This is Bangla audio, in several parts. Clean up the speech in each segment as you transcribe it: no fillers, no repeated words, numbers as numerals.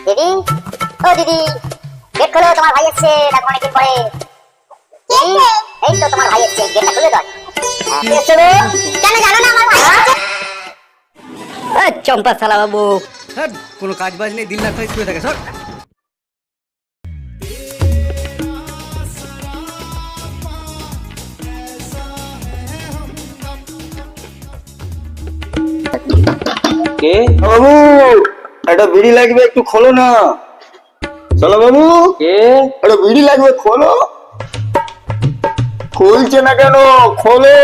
দিদি, ও দিদি, গেট খোলো, তোমার ভাই এসছে, দেখো অনেকদিন পরে। দিদি, এই তো তোমার ভাই এসছে, গেটটা খুলে দাও। এসছে গো। কেন জানো না আমার ভাই এসছে? চম্পা শালা বাবু, কোনো কাজ বাজ নেই, দিন রাত করে শুয়ে থাকে সব। কে বাবু, একটা বিড়ি লাগবে, একটু খোলো না। চলো বাবু, কে একটা বিড়ি লাগবে, খোলো। খুলছে না কেন, খোলো।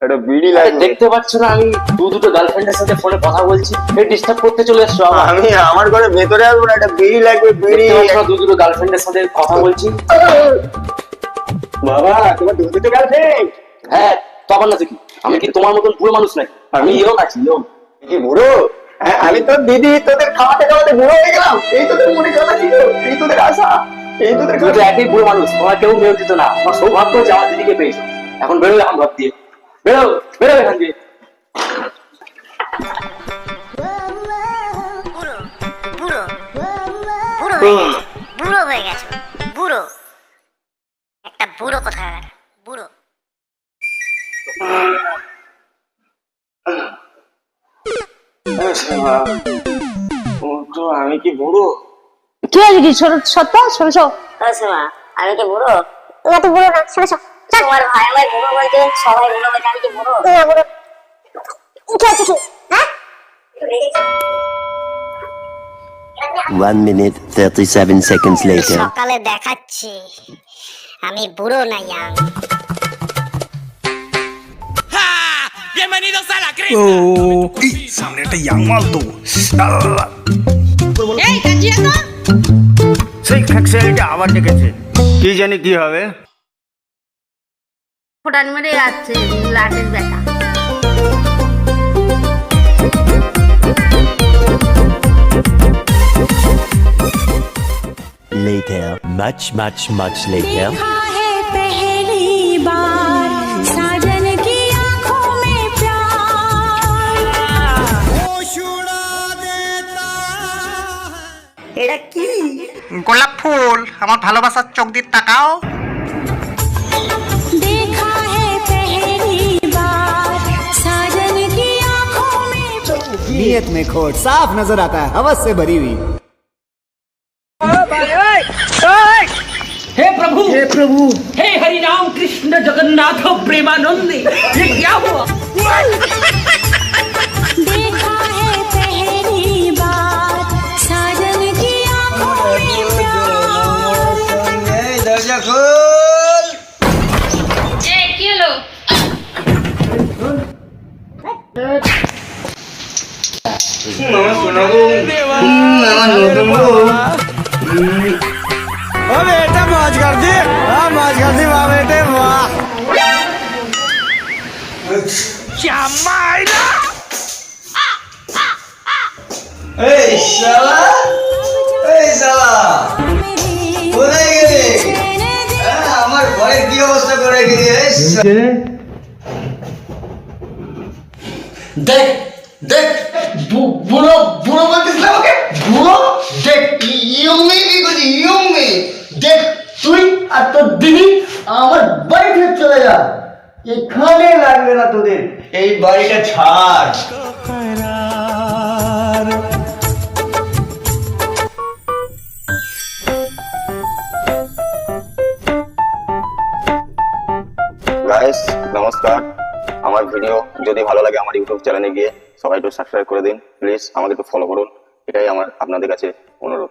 একটা বিড়ি লাগবে। দেখতে পাচ্ছ না আমি দুটো গার্লফ্রেন্ডের সাথে ফোনে কথা বলছি, এই ডিস্টার্ব করতে চলে এসছো। আমি আমার ঘরে ভেতরে আসবো না, একটা বিড়ি লাগবে, বিড়ি। দুটো গার্লফ্রেন্ডের সাথে কথা বলছি। বাবা, তোমার দুটো গার্লফ্রেন্ড? হ্যাঁ, তো আবার না দেখি, আমি কি তোমার মতন বুড়ো মানুষ নাই, আমি ইয়ং আছি, ইয়ং। কি বুড়ো? হ্যাঁ, আমি তো দিদি, তোদের খাওয়াতে খাওয়াতে বুড়ো হয়ে গেলাম। এই তোদের মনে কথা ছিল, এই তোদের আশা, এই তোদের তুই তো একই বুড়ো মানুষ, তোমার কেউ মেয়ে দিত না। আমার সৌভাগ্য যে আমার দিদিকে পেয়েছো। এখন বেরো এখন ঘর দিয়ে, বেরো বেরো এখান দিয়ে। বুড়ো বুড়ো হয়ে গেছো, বুড়ো, একটা বুড়ো কোথাকার, বুড়ো। আমি কি বুড়ো? কি হয়েছে কি সত্য শোনো শোনা, আমি কি বুড়ো? তুমি তো বুড়ো না, শোনো তোমার ভাই আমার বুড়ো বলছে, সবাই বুড়ো বলছে, আমি কি বুড়ো? তুমি বুড়ো কি হচ্ছে কি? হ্যাঁ, 1 minute 37 seconds later. সকালে দেখাচ্ছি আমি বুড়ো না ইয়াং। ও সামনে একটা ইয়াং মাল তো, সেই ফ্যাক্সিলিটি আবার ডেকেছে, কি জানি কি হবে। ফোটান মেরে যাচ্ছে লাটের বেটা। Later, much later. এটা কি? গোলাপ ফুল, আমার ভালোবাসার চোখ দিয়ে তাকাও। नीयत में खोट साफ नजर आता है, हवस से भरी हुई। हे प्रभु, हे हरि राम कृष्ण जगन्नाथ प्रेमानंद, ये क्या हुआ? देखा है पहली बार साजन की आंखों में प्यार। दरजा खोल। ए কি হলো? बेटा मौज कर दी, मौज कर दी, वाह बेटे वाह। এই শালা, এই শালা কোথায় গেলি? আমার ঘরে কি অবস্থা করে গেলি? দেখ দেখ, বুড়ো বুড়ো বলতিস না আমাকে, বুড়ো। দেখ ইয়ং মেয়ে কি করছি, ইয়ং মেয়ে। দেখ তুই আর তোর দিদি আমার বাড়ি থেকে চলে যা, এখানে লাগবে না তোদের, এই বাড়িটা ছাড়। গাইস নমস্কার, আমার ভিডিও যদি ভালো লাগে আমার ইউটিউব চ্যানেলে গিয়ে সবাই একটু সাবস্ক্রাইব করে দিন প্লিজ, আমাকে একটু ফলো করুন, এটাই আমার আপনাদের কাছে অনুরোধ।